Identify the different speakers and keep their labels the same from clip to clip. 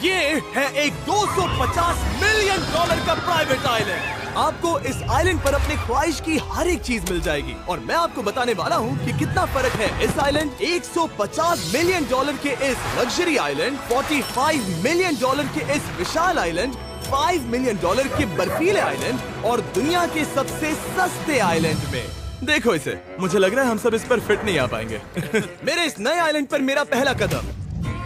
Speaker 1: ये है एक 250 मिलियन डॉलर का प्राइवेट आइलैंड। आपको इस आइलैंड पर अपने ख्वाहिश की हर एक चीज मिल जाएगी और मैं आपको बताने वाला हूँ कि कितना फर्क है इस आइलैंड 150 मिलियन डॉलर के इस लग्जरी आइलैंड, 45 मिलियन डॉलर के इस विशाल आइलैंड, 5 मिलियन डॉलर के बर्फीले आइलैंड और दुनिया के सबसे सस्ते आइलैंड में। देखो इसे, मुझे लग रहा है हम सब इस पर फिट नहीं आ पाएंगे। मेरे इस नए आइलैंड पर मेरा पहला कदम।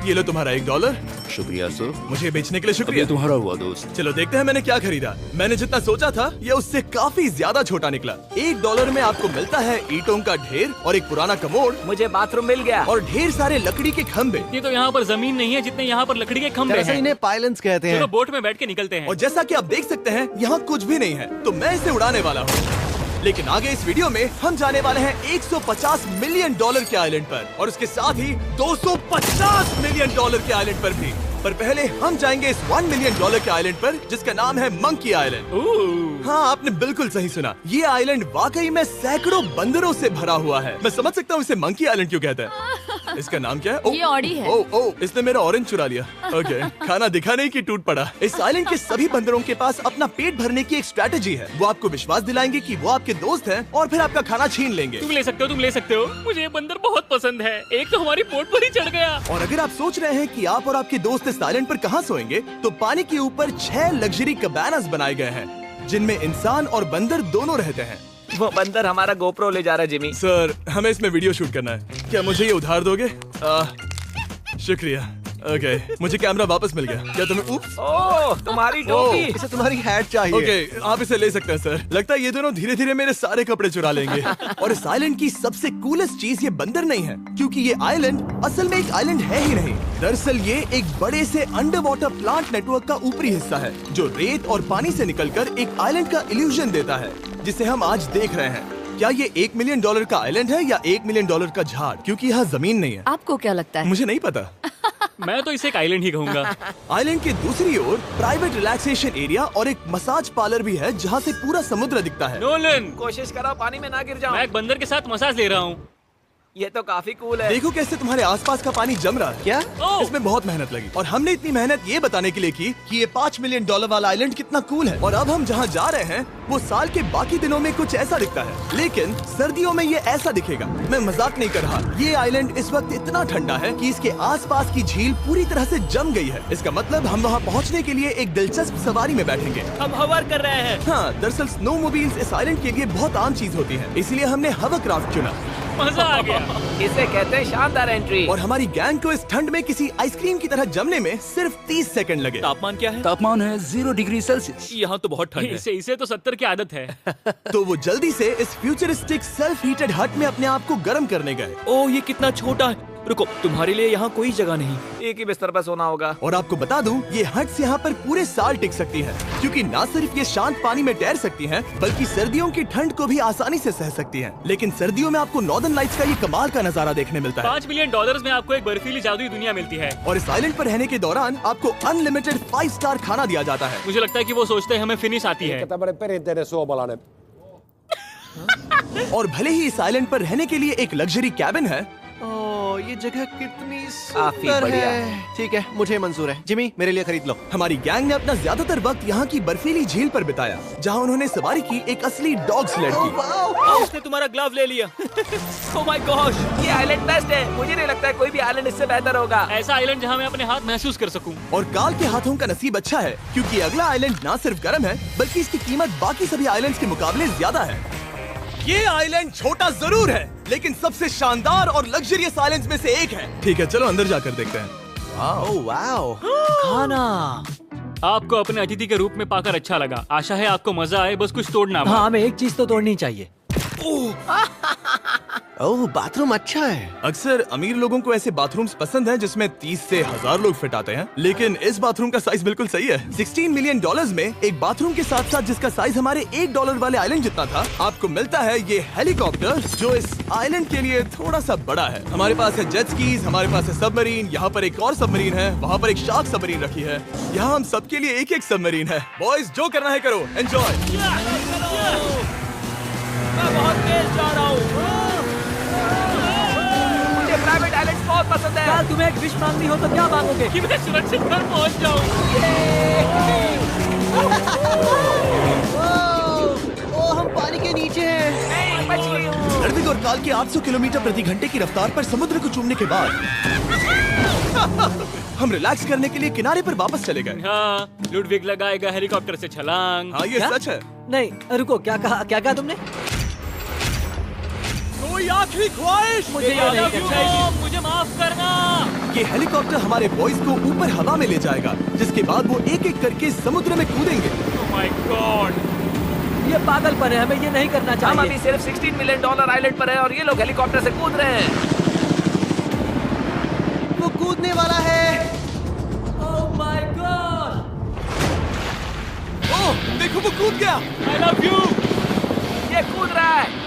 Speaker 1: ये लो तुम्हारा $1।
Speaker 2: शुक्रिया सर।
Speaker 1: मुझे बेचने के लिए शुक्रिया।
Speaker 2: ये तुम्हारा हुआ दोस्त।
Speaker 1: चलो देखते हैं मैंने क्या खरीदा। मैंने जितना सोचा था ये उससे काफी ज्यादा छोटा निकला। $1 में आपको मिलता है ईंटों का ढेर और एक पुराना कमोड।
Speaker 3: मुझे बाथरूम मिल गया
Speaker 1: और ढेर सारे लकड़ी के खम्भे।
Speaker 4: ये तो यहाँ पर जमीन नहीं है जितने यहाँ पर लकड़ी के खंभे हैं।
Speaker 5: इन्हें पाइलन्स कहते हैं।
Speaker 4: चलो बोट में बैठ के निकलते हैं।
Speaker 1: और जैसा कि आप देख सकते हैं यहाँ कुछ भी नहीं है, तो मैं इसे उड़ाने वाला हूँ। लेकिन आगे इस वीडियो में हम जाने वाले हैं 150 मिलियन डॉलर के आइलैंड पर और उसके साथ ही 250 मिलियन डॉलर के आइलैंड पर भी। पर पहले हम जाएंगे इस 1 मिलियन डॉलर के आइलैंड पर जिसका नाम है मंकी आइलैंड। हाँ, आपने बिल्कुल सही सुना। ये आइलैंड वाकई में सैकड़ों बंदरों से भरा हुआ है। मैं समझ सकता हूँ इसे मंकी आइलैंड क्यों कहते हैं। इसका नाम क्या है?
Speaker 6: ये ऑडी है।
Speaker 1: ओ, इसने मेरा ऑरेंज चुरा लिया। ओके, खाना दिखा नहीं कि टूट पड़ा। इस आइलैंड के सभी बंदरों के पास अपना पेट भरने की एक स्ट्रेटेजी है। वो आपको विश्वास दिलाएंगे कि वो आपके दोस्त हैं और फिर आपका खाना छीन लेंगे।
Speaker 4: तुम ले सकते हो। मुझे ये बंदर बहुत पसंद है। एक तो हमारी बोट पर ही चढ़ गया।
Speaker 1: और अगर आप सोच रहे हैं कि आप और आपके दोस्त इस आइलैंड पर कहाँ सोएंगे, तो पानी के ऊपर 6 लग्जरी कबानास बनाए गए हैं जिनमें इंसान और बंदर दोनों रहते हैं।
Speaker 3: वो बंदर हमारा गोप्रो ले जा रहा है जिमी।
Speaker 1: सर, हमें इसमें वीडियो शूट करना है। क्या मुझे ये उधार दोगे? शुक्रिया। ओके, मुझे कैमरा वापस मिल गया। क्या तुम्हें?
Speaker 3: ओह, तुम्हारी टोपी।
Speaker 5: इसे तुम्हारी हैट चाहिए।
Speaker 1: ओके, आप इसे ले सकते हैं सर। लगता है ये दोनों धीरे धीरे मेरे सारे कपड़े चुरा लेंगे। और इस आइलैंड की सबसे कूलेस्ट चीज ये बंदर नहीं है, क्योंकि ये आइलैंड असल में एक आइलैंड है ही नहीं। दरअसल ये एक बड़े से अंडर वाटर प्लांट नेटवर्क का ऊपरी हिस्सा है जो रेत और पानी से निकलकर एक आइलैंड का इल्यूजन देता है जिसे हम आज देख रहे हैं। क्या ये $1 मिलियन का आइलैंड है या $1 मिलियन का झाड़? क्योंकि यहाँ जमीन नहीं है।
Speaker 6: आपको क्या लगता है?
Speaker 1: मुझे नहीं पता।
Speaker 4: मैं तो इसे एक आइलैंड ही कहूँगा।
Speaker 1: आइलैंड के दूसरी ओर प्राइवेट रिलैक्सेशन एरिया और एक मसाज पार्लर भी है जहाँ से पूरा समुद्र दिखता है।
Speaker 4: नोलन,
Speaker 3: कोशिश करो पानी में ना गिर जाऊं।
Speaker 4: मैं एक बंदर के साथ मसाज ले रहा हूँ।
Speaker 3: ये तो काफी कूल है।
Speaker 1: देखो कैसे तुम्हारे आसपास का पानी जम रहा है।
Speaker 5: क्या?
Speaker 1: इसमें बहुत मेहनत लगी और हमने इतनी मेहनत ये बताने के लिए की कि ये $5 मिलियन वाला आइलैंड कितना कूल है। और अब हम जहाँ जा रहे हैं वो साल के बाकी दिनों में कुछ ऐसा दिखता है, लेकिन सर्दियों में ये ऐसा दिखेगा। मैं मजाक नहीं कर रहा। ये आइलैंड इस वक्त इतना ठंडा है कि इसके आसपास की झील पूरी तरह से जम गई है। इसका मतलब हम वहाँ पहुँचने के लिए एक दिलचस्प सवारी में बैठेंगे।
Speaker 3: हम हवर कर रहे हैं।
Speaker 1: हाँ, दरअसल स्नोमोबाइल्स इस आइलैंड के लिए बहुत आम चीज होती है, इसलिए हमने हवरक्राफ्ट चुना।
Speaker 4: मजा आ गया।
Speaker 3: इसे कहते हैं शानदार एंट्री।
Speaker 1: और हमारी गैंग को इस ठंड में किसी आइसक्रीम की तरह जमने में सिर्फ 30 सेकंड लगे।
Speaker 4: तापमान क्या है?
Speaker 2: तापमान है 0 डिग्री सेल्सियस।
Speaker 4: यहाँ तो बहुत ठंड है। इसे तो 70 की आदत है।
Speaker 1: तो वो जल्दी से इस फ्यूचरिस्टिक सेल्फ हीटेड हट में अपने आप को गर्म करने गए।
Speaker 3: ओह, ये कितना छोटा है। रुको, तुम्हारे लिए यहाँ कोई जगह नहीं। एक ही बिस्तर पर सोना होगा।
Speaker 1: और आपको बता दूं, ये हट्स यहाँ पर पूरे साल टिक सकती है, क्योंकि न सिर्फ ये शांत पानी में तैर सकती हैं, बल्कि सर्दियों की ठंड को भी आसानी से सह सकती हैं। लेकिन सर्दियों में आपको नॉर्दर्न लाइट्स का ये कमाल का नजारा देखने मिलता है।
Speaker 4: $5 मिलियन में आपको एक बर्फीली जादुई दुनिया मिलती है।
Speaker 1: और इस आइलैंड पर रहने के दौरान आपको अनलिमिटेड 5 स्टार खाना दिया जाता है।
Speaker 4: मुझे लगता है कि वो सोचते हैं हमें फिनिश आती है।
Speaker 1: और भले ही इस आइलैंड पर रहने के लिए एक लग्जरी कैबिन है,
Speaker 5: ओह, ये जगह कितनी
Speaker 3: काफी
Speaker 5: सुंदर
Speaker 3: बढ़िया
Speaker 5: है। ठीक है, मुझे मंजूर है। जिमी, मेरे लिए खरीद लो।
Speaker 1: हमारी गैंग ने अपना ज्यादातर वक्त यहाँ की बर्फीली झील पर बिताया, जहाँ उन्होंने सवारी की एक असली डॉग स्लेड की।
Speaker 3: उसने तुम्हारा ग्लव ले लिया। ओह माय गॉश, ये आइलैंड बेस्ट है। मुझे नहीं लगता है कोई भी आइलैंड इससे बेहतर होगा।
Speaker 4: ऐसा आइलैंड जहाँ मैं अपने हाथ महसूस कर सकूं।
Speaker 1: और काल के हाथों का नसीब अच्छा है, क्योंकि अगला आइलैंड न सिर्फ गर्म है, बल्कि इसकी कीमत बाकी सभी आइलैंड्स के मुकाबले ज्यादा है। ये आइलैंड छोटा जरूर है, लेकिन सबसे शानदार और लग्जरियस आइलैंड्स में से एक है। ठीक है, चलो अंदर जाकर देखते हैं।
Speaker 5: ओह वाओ,
Speaker 3: खाना।
Speaker 4: आपको अपने अतिथि के रूप में पाकर अच्छा लगा। आशा है आपको मजा आए, बस कुछ तोड़ना मत।
Speaker 3: हाँ, हमें एक चीज तो तोड़नी चाहिए।
Speaker 5: ओह, बाथरूम अच्छा है।
Speaker 1: अक्सर अमीर लोगों को ऐसे बाथरूम्स पसंद हैं जिसमें 30 से 1000 लोग फिट आते हैं, लेकिन इस बाथरूम का साइज बिल्कुल सही है। $16 मिलियन में एक बाथरूम के साथ साथ जिसका साइज हमारे $1 वाले आइलैंड जितना था, आपको मिलता है ये हेलीकॉप्टर, जो इस आइलैंड के लिए थोड़ा सा बड़ा है। हमारे पास है जेट स्कीज, हमारे पास है सबमरीन, यहाँ पर एक और सबमरीन है, वहाँ पर एक शार्क सबमरीन रखी है। यहाँ हम सबके लिए एक एक सबमरीन है। बॉयज, जो करना है करो, एंजॉय।
Speaker 3: मैं बहुत तेज जा रहा हूँ। मुझे प्राइवेट आइलैंड बहुत पसंद है।
Speaker 6: यार तुम्हें एक विश मांगनी हो तो क्या मांगोगे?
Speaker 4: कि मैं सुरक्षित घर पहुंच जाऊं।
Speaker 5: ओ, हम पानी के नीचे हैं।
Speaker 3: नहीं, बच गई हूँ।
Speaker 1: लड़विग और काल के 800 किलोमीटर प्रति घंटे की रफ्तार पर समुद्र को चूमने के बाद हम रिलैक्स करने के लिए किनारे पर वापस चले गए।
Speaker 4: हाँ, लुडविग लगाएगा हेलीकॉप्टर से छलांग।
Speaker 1: हाँ, ये
Speaker 6: क्या?
Speaker 1: सच है।
Speaker 6: नहीं रुको, क्या कहा तुमने?
Speaker 1: कोई आखिरी ख्वाहिश?
Speaker 6: मुझे ये नहीं करना चाहिए।
Speaker 4: मुझे माफ करना।
Speaker 1: ये हेलीकॉप्टर हमारे बॉयज को ऊपर हवा में ले जाएगा, जिसके बाद वो एक एक करके समुद्र में कूदेंगे।
Speaker 4: ओह माय गॉड।
Speaker 6: ये पागलपन है, हमें ये नहीं करना
Speaker 3: हम अभी
Speaker 6: चाहिए।
Speaker 3: सिर्फ $16 मिलियन आइलैंड पर है और ये लोग हेलीकॉप्टर से कूद रहे हैं।
Speaker 5: वो कूदने वाला है।
Speaker 6: Oh my God.
Speaker 1: ओह, देखो वो कूद गया।
Speaker 4: आई लव यू।
Speaker 3: ये कूद रहा है।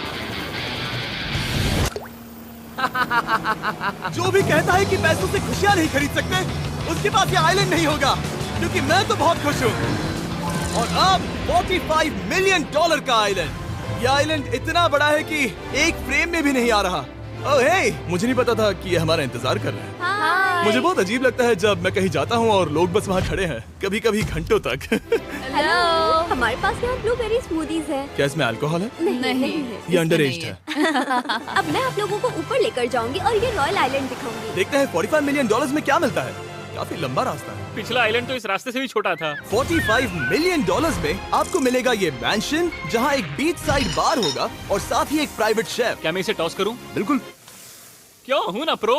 Speaker 1: जो भी कहता है कि पैसों से खुशियां नहीं खरीद सकते, उसके पास ये आइलैंड नहीं होगा, क्योंकि मैं तो बहुत खुश हूँ। और अब $45 मिलियन का आइलैंड। ये आइलैंड इतना बड़ा है कि एक फ्रेम में भी नहीं आ रहा। ओह हे, मुझे नहीं पता था कि ये हमारा इंतजार कर रहे हैं। मुझे बहुत अजीब लगता है जब मैं कहीं जाता हूँ और लोग बस वहाँ खड़े हैं, कभी कभी घंटों तक।
Speaker 7: हेलो, हमारे पास यहाँ ब्लूबेरी स्मूदीज है।
Speaker 1: क्या इसमें अल्कोहल है?
Speaker 7: नहीं।
Speaker 1: ये अंडर एज्ड है।
Speaker 7: अब मैं आप लोगों को ऊपर लेकर जाऊंगी और ये रॉयल आइलैंड दिखाऊंगी।
Speaker 1: देखते हैं $45 मिलियन में क्या मिलता है। काफी लंबा रास्ता है।
Speaker 4: पिछला आइलैंड तो इस रास्ते से भी छोटा था।
Speaker 1: $45 मिलियन में आपको मिलेगा ये मैंशन, जहाँ एक बीच साइड बार होगा और साथ ही एक प्राइवेट शेफ।
Speaker 4: क्या मैं इसे टॉस करूं?
Speaker 1: बिल्कुल।
Speaker 4: क्यों, हूं ना प्रो।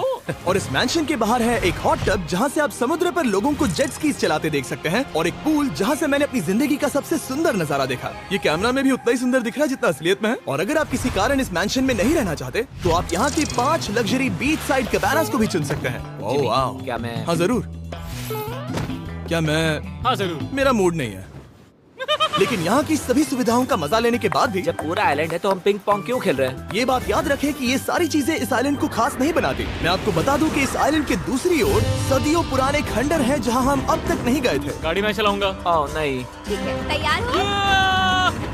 Speaker 1: और इस मैंशन के बाहर है एक हॉट टब, जहाँ से आप समुद्र पर लोगों को जेट स्कीज चलाते देख सकते हैं, और एक पूल जहाँ से मैंने अपनी जिंदगी का सबसे सुंदर नजारा देखा। ये कैमरा में भी उतना ही सुंदर दिख रहा है जितना असलियत में है। और अगर आप किसी कारण इस मैंशन में नहीं रहना चाहते, तो आप यहाँ की 5 लग्जरी बीच साइड कैबानास को भी चुन सकते हैं। ओह वाह।
Speaker 3: क्या मैं?
Speaker 1: हाँ जरूर। क्या मैं?
Speaker 4: हाँ जरूर।
Speaker 1: मेरा मूड नहीं है। लेकिन यहाँ की सभी सुविधाओं का मजा लेने के बाद भी
Speaker 3: जब पूरा आइलैंड है तो हम पिंग पोंग क्यों खेल रहे हैं?
Speaker 1: ये बात याद रखें कि ये सारी चीजें इस आइलैंड को खास नहीं बनाती। मैं आपको बता दूं कि इस आइलैंड के दूसरी ओर सदियों पुराने खंडर हैं, जहां हम अब तक नहीं गए थे।
Speaker 4: गाड़ी मैं चलाऊंगा।
Speaker 3: ओह नहीं।
Speaker 7: ठीक है, तैयार हो?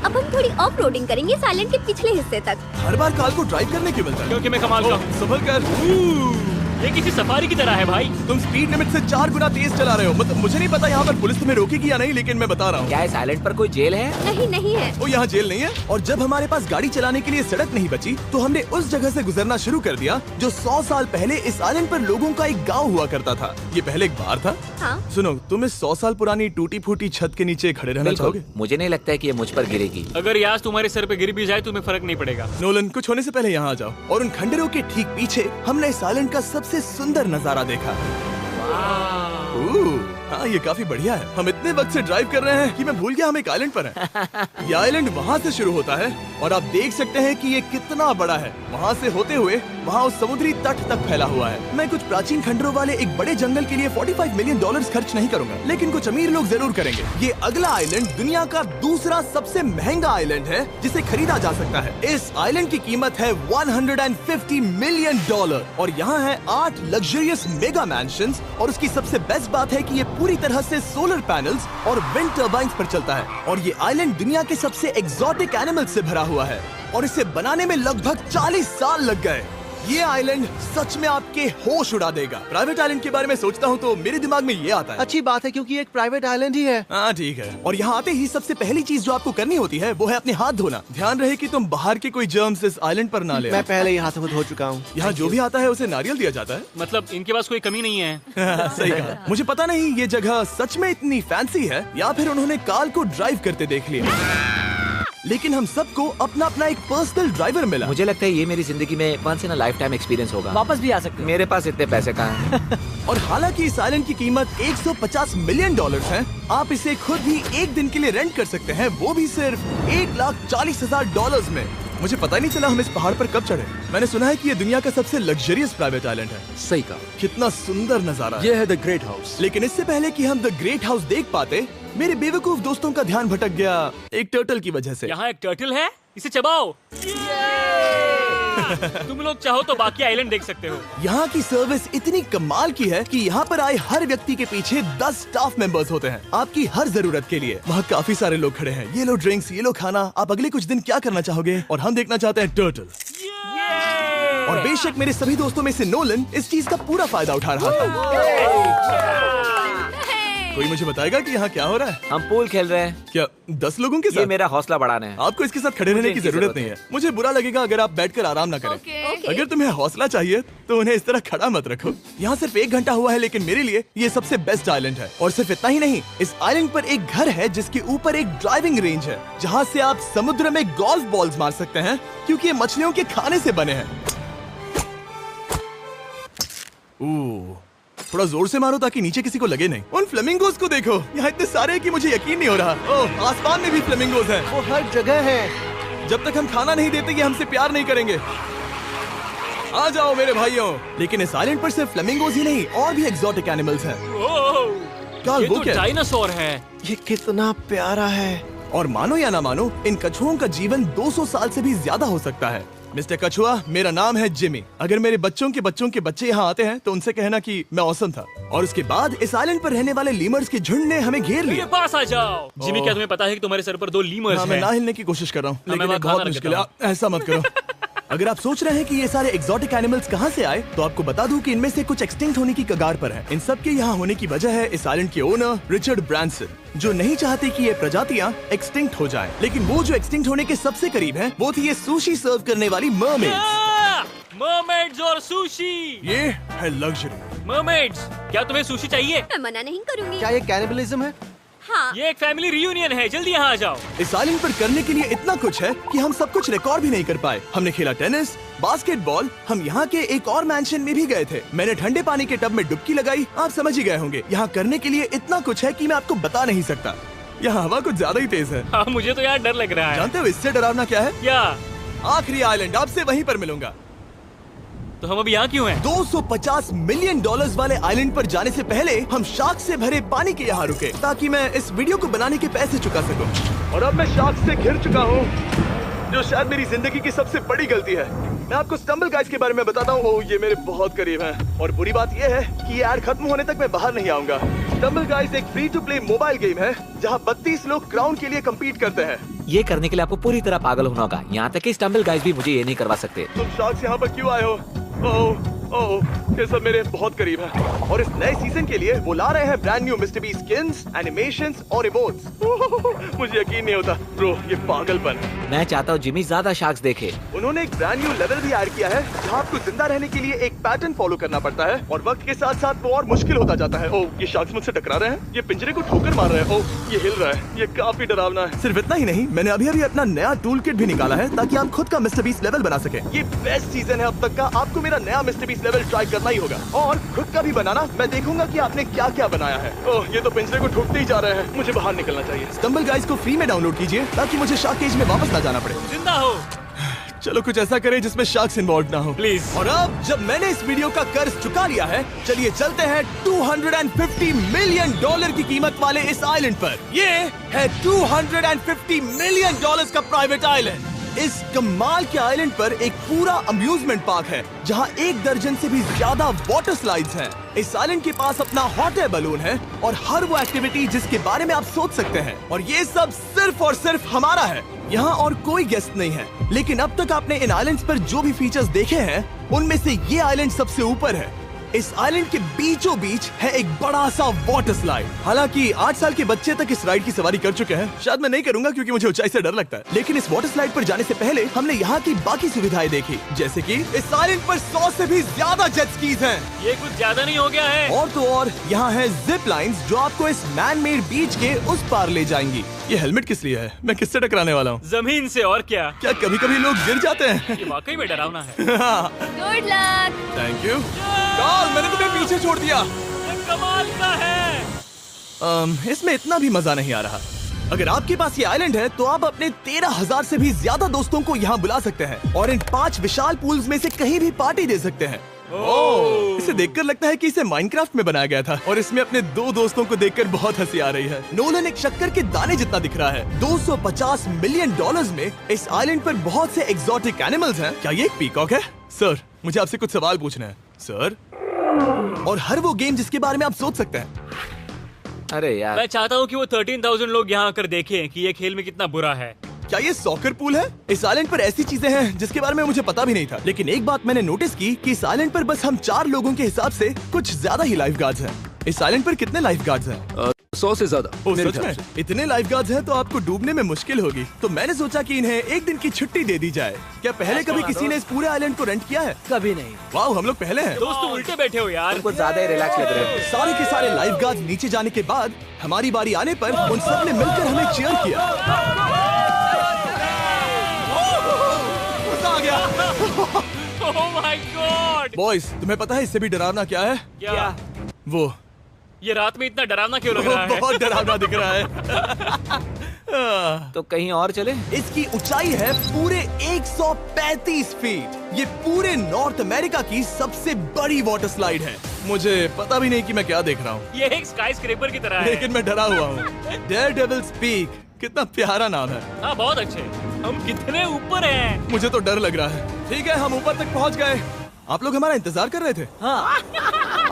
Speaker 7: अब हम थोड़ी ऑफ रोडिंग करेंगे इस आइलैंड के पिछले हिस्से तक।
Speaker 1: हर बार कार को ड्राइव करने क्यों मिलता है?
Speaker 4: क्योंकि मैं कमाल का
Speaker 1: ओह,
Speaker 4: हूं।
Speaker 1: संभल कर।
Speaker 4: ये किसी सफारी की तरह है भाई।
Speaker 1: तुम स्पीड लिमिट से 4 गुना तेज चला रहे हो। मतलब मुझे नहीं पता यहाँ पर पुलिस तुम्हें रोकेगी या नहीं, लेकिन मैं बता रहा हूँ।
Speaker 3: क्या इस आइलैंड पर कोई जेल है?
Speaker 7: नहीं है।
Speaker 1: वो यहाँ जेल नहीं है। और जब हमारे पास गाड़ी चलाने के लिए सड़क नहीं बची, तो हमने उस जगह से गुजरना शुरू कर दिया जो 100 साल पहले इस आइलैंड पर लोगों का एक गाँव हुआ करता था। ये पहले एक बार था।
Speaker 7: हाँ।
Speaker 1: सुनो, तुम इस 100 साल पुरानी टूटी फूटी छत के नीचे खड़े रहना चाहोगे?
Speaker 3: मुझे नहीं लगता है कि ये मुझ पर गिरेगी।
Speaker 4: अगर ये आज तुम्हारे सर पे गिर भी जाए तुम्हें फर्क नहीं पड़ेगा।
Speaker 1: नोलन, कुछ होने से पहले यहाँ आ जाओ। और उन खंडरों के ठीक पीछे हमने इस आइलैंड का सबसे सुंदर नजारा देखा। हाँ, ये काफी बढ़िया है। हम इतने वक्त से ड्राइव कर रहे हैं कि मैं भूल गया हम एक आइलैंड पर हैं। ये आइलैंड वहाँ से शुरू होता है और आप देख सकते हैं कि ये कितना बड़ा है। वहाँ से होते हुए वहाँ उस समुद्री तट तक फैला हुआ है। मैं कुछ प्राचीन खंडरों वाले एक बड़े जंगल के लिए $45 मिलियन खर्च नहीं करूंगा, लेकिन कुछ अमीर लोग जरूर करेंगे। ये अगला आइलैंड दुनिया का दूसरा सबसे महंगा आइलैंड है जिसे खरीदा जा सकता है। इस आइलैंड की कीमत है $150 मिलियन और यहाँ है 8 लग्जरियस मेगा मैंशंस। और उसकी सबसे बेस्ट बात है कि ये पूरी तरह से सोलर पैनल्स और विंड टर्बाइन्स पर चलता है। और ये आइलैंड दुनिया के सबसे एक्सोटिक एनिमल्स से भरा हुआ है और इसे बनाने में लगभग 40 साल लग गए। ये आइलैंड सच में आपके होश उड़ा देगा। प्राइवेट आइलैंड के बारे में सोचता हूँ तो मेरे दिमाग में ये आता है।
Speaker 5: अच्छी बात है, क्योंकि एक प्राइवेट आइलैंड ही है।
Speaker 1: हाँ ठीक है। और यहाँ आते ही सबसे पहली चीज जो आपको करनी होती है वो है अपने हाथ धोना। ध्यान रहे कि तुम बाहर के कोई जर्म्स इस आइलैंड पर ना ले।
Speaker 5: मैं पहले ही हाथों को धो चुका हूँ।
Speaker 1: यहाँ जो भी आता है उसे नारियल दिया जाता है।
Speaker 4: मतलब इनके पास कोई कमी नहीं है।
Speaker 1: सही कहा। मुझे पता नहीं ये जगह सच में इतनी फैंसी है या फिर उन्होंने कार को ड्राइव करते देख लिया, लेकिन हम सबको अपना अपना एक पर्सनल ड्राइवर मिला।
Speaker 3: मुझे लगता है ये मेरी जिंदगी में once in a life time experience होगा।
Speaker 6: वापस भी आ सकते हैं।
Speaker 3: मेरे पास इतने पैसे कहाँ हैं?
Speaker 1: और हालांकि इस आइलैंड की कीमत $150 मिलियन है, आप इसे खुद भी एक दिन के लिए रेंट कर सकते हैं, वो भी सिर्फ $1,40,000 में। मुझे पता ही नहीं चला हम इस पहाड़ पर कब चढ़े। मैंने सुना है कि ये दुनिया का सबसे लग्जरियस प्राइवेट आइलैंड है।
Speaker 5: सही कहा।
Speaker 1: कितना सुंदर नजारा है।
Speaker 5: ये है द ग्रेट हाउस।
Speaker 1: लेकिन इससे पहले कि हम द ग्रेट हाउस देख पाते, मेरे बेवकूफ दोस्तों का ध्यान भटक गया एक टर्टल की वजह से।
Speaker 4: यहाँ एक टर्टल है, इसे चबाओ। तुम लोग चाहो तो बाकी आइलैंड देख सकते हो।
Speaker 1: यहाँ की सर्विस इतनी कमाल की है कि यहाँ पर आए हर व्यक्ति के पीछे 10 स्टाफ मेंबर्स होते हैं आपकी हर जरूरत के लिए। वहाँ काफी सारे लोग खड़े हैं। ये लो ड्रिंक्स, ये लो खाना। आप अगले कुछ दिन क्या करना चाहोगे? और हम देखना चाहते हैं टर्टल। और बेशक मेरे सभी दोस्तों में से नोलन इस चीज का पूरा फायदा उठा रहा था। कोई मुझे बताएगा कि यहाँ क्या हो रहा है?
Speaker 3: हम पूल खेल रहे हैं।
Speaker 1: क्या 10 लोगों के
Speaker 3: ये
Speaker 1: साथ?
Speaker 3: मेरा हौसला बढ़ाना है।
Speaker 1: आपको इसके साथ खड़े रहने की
Speaker 3: इनकी
Speaker 1: जरूरत नहीं है। मुझे बुरा लगेगा अगर आप बैठकर आराम ना करें। अगर तुम्हें हौसला चाहिए तो उन्हें इस तरह खड़ा मत रखो। यहाँ सिर्फ 1 घंटा हुआ है, लेकिन मेरे लिए ये सबसे बेस्ट आइलैंड है। और सिर्फ इतना ही नहीं, इस आइलैंड पर एक घर है जिसके ऊपर एक ड्राइविंग रेंज है, जहाँ से आप समुद्र में गोल्फ बॉल्स मार सकते हैं, क्योंकि ये मछलियों के खाने से बने हैं। थोड़ा जोर से मारो ताकि नीचे किसी को लगे नहीं। उन फ्लेमिंगोज को देखो, यहाँ इतने सारे हैं कि मुझे यकीन नहीं हो रहा। ओह, आसमान में भी फ्लेमिंगोज हैं।
Speaker 5: वो हर जगह है।
Speaker 1: जब तक हम खाना नहीं देते ये हमसे प्यार नहीं करेंगे। आ जाओ मेरे भाइयों। लेकिन इस आइलैंड पर सिर्फ फ्लेमिंगोज ही नहीं, और भी एक्सोटिक एनिमल्स हैं। काल,
Speaker 4: ये
Speaker 1: वो
Speaker 4: तो
Speaker 1: क्या है?
Speaker 4: डायनासोर है।
Speaker 5: ये कितना प्यारा है।
Speaker 1: और मानो या ना मानो, इन कछुओं का जीवन 200 साल से भी ज्यादा हो सकता है। मिस्टर कछुआ, मेरा नाम है जिमी। अगर मेरे बच्चों के बच्चे यहाँ आते हैं तो उनसे कहना कि मैं औसम था। और उसके बाद इस आइलैंड पर रहने वाले लीमर्स के झुंड ने हमें घेर
Speaker 4: मेरे
Speaker 1: लिया।
Speaker 4: पास आ जाओ। जिमी, क्या तुम्हें पता है कि तुम्हारे सर पर 2 लीमर्स
Speaker 1: हाँ, मैं
Speaker 4: हैं?
Speaker 1: ना हिलने की कोशिश कर रहा हूँ,
Speaker 4: मैं
Speaker 1: लेकिन
Speaker 4: वहाँ
Speaker 1: ये बहुत
Speaker 4: खाना
Speaker 1: मुश्किल है।
Speaker 4: रख
Speaker 1: ऐसा मत करो। अगर आप सोच रहे हैं कि ये सारे एक्सोटिक एनिमल्स कहाँ से आए, तो आपको बता दूं कि इनमें से कुछ एक्सटिंक्ट होने की कगार पर हैं। इन सब के यहाँ होने की वजह है इस आइलैंड के ओनर रिचर्ड ब्रांसन, जो नहीं चाहते कि ये प्रजातियाँ एक्सटिंक्ट हो जाएं। लेकिन वो जो एक्सटिंक्ट होने के सबसे करीब हैं, वो थी ये सुशी सर्व करने वाली मरमेड्स।
Speaker 4: मरमेड्स और सुशी।
Speaker 1: ये है लग्जरी।
Speaker 4: मरमेड्स, क्या तुम्हें सुशी चाहिए?
Speaker 7: मैं मना नहीं करूंगी।
Speaker 5: क्या ये कैनिबलिज्म है?
Speaker 7: हाँ।
Speaker 4: ये एक फैमिली रियूनियन है, जल्दी यहाँ आ जाओ।
Speaker 1: इस आइलैंड पर करने के लिए इतना कुछ है कि हम सब कुछ रिकॉर्ड भी नहीं कर पाए। हमने खेला टेनिस, बास्केटबॉल, हम यहाँ के एक और मैंशन में भी गए थे। मैंने ठंडे पानी के टब में डुबकी लगाई। आप समझ ही गए होंगे, यहाँ करने के लिए इतना कुछ है कि मैं आपको बता नहीं सकता। यहाँ हवा कुछ ज्यादा ही तेज है।
Speaker 4: हाँ, मुझे तो यार डर लग रहा है।
Speaker 1: जानते हो इससे डरावना क्या है?
Speaker 4: क्या?
Speaker 1: आखिरी आइलैंड, आपसे वहीं पर मिलूंगा।
Speaker 4: तो हम अभी यहाँ क्यों हैं?
Speaker 1: $250 मिलियन वाले आइलैंड पर जाने से पहले हम शार्क से भरे पानी के यहाँ रुके, ताकि मैं इस वीडियो को बनाने के पैसे चुका सकूं। और अब मैं शार्क से घिर चुका हूँ, जो शायद मेरी जिंदगी की सबसे बड़ी गलती है। मैं आपको स्टम्बल गाइज के बारे में बताता हूँ। ओह, ये मेरे बहुत करीब हैं। और बुरी बात यह है कि ये ऐड खत्म होने तक मैं बाहर नहीं आऊंगा। स्टम्बल गाइज एक free to play mobile game है, जहाँ 32 लोग क्राउन के लिए कम्पीट करते हैं।
Speaker 3: ये करने के लिए आपको पूरी तरह पागल होना होगा। यहाँ तक कि स्टम्बल गाइज भी मुझे ये नहीं करवा सकते।
Speaker 1: तुम शार्क्स यहाँ पर क्यों आए हो? ओह, ये सब मेरे बहुत करीब है। और इस नए सीजन के लिए वो ला रहे हैं brand new mister beast skins, animations और इमोट्स। मुझे यकीन नहीं होता ब्रो, ये पागलपन।
Speaker 3: मैं चाहता हूँ जिमी ज्यादा शार्क्स देखे।
Speaker 1: उन्होंने एक ब्रांड न्यू लेवल भी ऐड किया है, जहाँ आपको जिंदा रहने के लिए एक पैटर्न फॉलो करना पड़ता है, और वक्त के साथ साथ वो और मुश्किल होता जाता है। ओह, ये शार्क्स मुझसे टकरा रहे हैं, ये पिंजरे को ठोकर मार रहे हैं। ओह, ये हिल रहा है, ये काफी डरावना है। सिर्फ इतना ही नहीं, मैंने अभी अपना नया टूल किट भी निकाला है, ताकि आप खुद का मिस्टर बीस्ट लेवल बना सके। ये बेस्ट सीजन है अब तक का। आपको मेरा नया मिस्टर बीस्ट लेवल ट्राई करना ही होगा, और खुद का भी बनाना। मैं देखूंगा कि आपने क्या क्या बनाया है। ओह, ये तो पिंजरे को ठोकते ही जा रहे हैं। मुझे बाहर निकलना चाहिए। स्टम्बल गाइज को फ्री में डाउनलोड कीजिए, ताकि मुझे शार्क केज में वापस ना जाना पड़े।
Speaker 4: जिंदा हो।
Speaker 1: चलो कुछ ऐसा करें जिसमें शार्क्स इन्वॉल्व ना हो,
Speaker 4: प्लीज।
Speaker 1: और अब जब मैंने इस वीडियो का कर्ज चुका लिया है, चलिए चलते हैं $250 मिलियन की कीमत वाले इस आइलैंड पर। ये है $250 मिलियन का प्राइवेट आइलैंड। इस कमाल के आइलैंड पर एक पूरा अम्यूजमेंट पार्क है, जहां 1 दर्जन से भी ज्यादा वाटर स्लाइड्स हैं। इस आइलैंड के पास अपना हॉट एयर बलून है, और हर वो एक्टिविटी जिसके बारे में आप सोच सकते हैं। और ये सब सिर्फ और सिर्फ हमारा है। यहाँ और कोई गेस्ट नहीं है। लेकिन अब तक आपने इन आइलैंड्स पर जो भी फीचर्स देखे हैं, उनमें से ये आइलैंड सबसे ऊपर है। इस आइलैंड के बीचों बीच है एक बड़ा सा वाटर स्लाइड। हालांकि 8 साल के बच्चे तक इस राइड की सवारी कर चुके हैं। शायद मैं नहीं करूंगा क्योंकि मुझे ऊंचाई से डर लगता है। लेकिन इस वाटर स्लाइड पर जाने से पहले हमने यहाँ की बाकी सुविधाएं देखी, जैसे कि इस आइलैंड पर 100 से भी ज्यादा जेट स्कीज हैं।
Speaker 4: ये कुछ ज्यादा नहीं हो गया है?
Speaker 1: और तो और यहाँ है जिप लाइन्स, जो आपको इस मैन मेड बीच के उस पार ले जाएंगी। ये हेलमेट किस लिए है? मैं किससे टकराने वाला हूँ?
Speaker 4: जमीन से, और क्या?
Speaker 1: क्या कभी कभी लोग गिर जाते हैं?
Speaker 4: ये वाकई में डरावना है।
Speaker 7: Good luck.
Speaker 1: Thank you Carl, मैंने तुम्हें पीछे छोड़ दिया।
Speaker 4: ये कमाल का है।
Speaker 1: इसमें इतना भी मजा नहीं आ रहा। अगर आपके पास ये आइलैंड है, तो आप अपने 13,000 से भी ज्यादा दोस्तों को यहाँ बुला सकते हैं, और इन 5 विशाल पूल्स में से कहीं भी पार्टी दे सकते हैं। ओह, इसे देखकर लगता है कि इसे माइनक्राफ्ट में बनाया गया था, और इसमें अपने 2 दोस्तों को देखकर बहुत हंसी आ रही है। नोलन एक शक्कर के दाने जितना दिख रहा है। $250 मिलियन में इस आइलैंड पर बहुत से एक्सोटिक एनिमल्स हैं। क्या ये एक पीकॉक है? सर, मुझे आपसे कुछ सवाल पूछना है सर। और हर वो गेम जिसके बारे में आप सोच सकते हैं।
Speaker 3: अरे यार,
Speaker 4: मैं चाहता हूँ कि वो 13,000 लोग यहाँ आकर देखें कि ये खेल में कितना बुरा है।
Speaker 1: क्या ये सॉकर पूल है? इस आइलैंड पर ऐसी चीजें हैं जिसके बारे में मुझे पता भी नहीं था। लेकिन एक बात मैंने नोटिस की कि इस आइलैंड पर बस हम 4 लोगों के हिसाब से कुछ ज्यादा ही लाइफ गार्ड्स हैं। इस आइलैंड पर कितने लाइफ गार्ड्स हैं?
Speaker 2: 100 से ज्यादा
Speaker 1: ओ,
Speaker 2: मेरे
Speaker 1: सच
Speaker 2: ख्याल
Speaker 1: में?
Speaker 2: से।
Speaker 1: इतने लाइफ गार्ड्स हैं तो आपको डूबने में मुश्किल होगी। तो मैंने सोचा कि इन्हें एक दिन की छुट्टी दे दी जाए। क्या पहले कभी किसी ने इस पूरे आइलैंड को रेंट किया है?
Speaker 6: कभी नहीं।
Speaker 1: वाह, हम लोग पहले हैं।
Speaker 4: दोस्त तुम उल्टे बैठे हो यार।
Speaker 3: कुछ ज्यादा ही रिलैक्स लग रहे हो।
Speaker 1: सारे के सारे लाइफ गार्ड्स नीचे जाने के बाद हमारी बारी आने पर उन सब ने मिलकर हमें चीयर किया। मजा आ गया।
Speaker 4: ओह माय गॉड।
Speaker 1: बॉयज, तुम्हें पता है इससे भी डरावना क्या है?
Speaker 4: क्या?
Speaker 1: वो
Speaker 4: ये रात में इतना डरावना क्यों लग रहा है?
Speaker 1: बहुत डरावना दिख रहा है।
Speaker 3: तो कहीं और चले?
Speaker 1: इसकी ऊंचाई है पूरे 135 फीट। ये पूरे नॉर्थ अमेरिका की सबसे बड़ी वाटर स्लाइड है। मुझे पता भी नहीं कि मैं क्या देख रहा हूँ,
Speaker 4: ये एक स्काई स्क्रेपर की तरह है।
Speaker 1: लेकिन मैं डरा हुआ हूँ। डेयरडेविल्स पीक, कितना प्यारा नाम है।
Speaker 4: हाँ बहुत अच्छे। हम कितने ऊपर हैं?
Speaker 1: मुझे तो डर लग रहा है। ठीक है, हम ऊपर तक पहुँच गए। आप लोग हमारा इंतजार कर रहे थे।
Speaker 6: हाँ।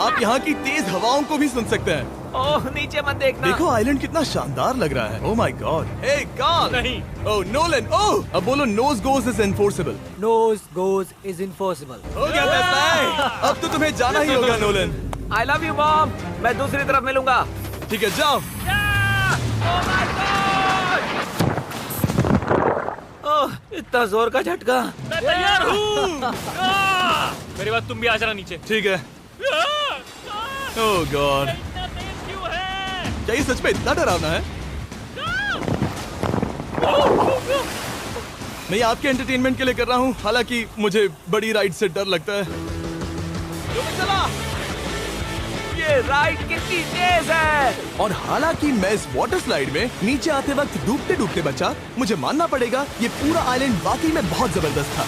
Speaker 1: आप यहाँ की तेज हवाओं को भी सुन सकते हैं।
Speaker 3: ओह, नीचे मत देखना।
Speaker 1: देखो आइलैंड कितना शानदार लग रहा है। Oh my God. Hey Carl.
Speaker 4: नहीं।
Speaker 1: Oh Nolan. ओह, अब बोलो nose goes is enforceable.
Speaker 6: Nose goes is enforceable.
Speaker 1: हो गया फैसला। अब तो तुम्हें जाना ही होगा Nolan.
Speaker 3: I love you mom. मैं दूसरी तरफ मिलूंगा।
Speaker 1: ठीक है, जाओ।
Speaker 3: ओह, इतना जोर का झटका।
Speaker 4: मैं तैयार हूँ। मेरे बाद तुम भी आ जाना नीचे।
Speaker 1: ठीक है। ओह गॉड,
Speaker 4: इतना तेज क्यों है?
Speaker 1: क्या ये सच में इतना डरावना है? मैं ये आपके एंटरटेनमेंट के लिए कर रहा हूँ, हालांकि मुझे बड़ी राइड से डर लगता है।
Speaker 3: चला। ये राइड कितनी तेज है।
Speaker 1: और हालांकि मैं इस वाटर स्लाइड में नीचे आते वक्त डूबते डूबते बचा, मुझे मानना पड़ेगा ये पूरा आइलैंड वाकई में बहुत जबरदस्त था।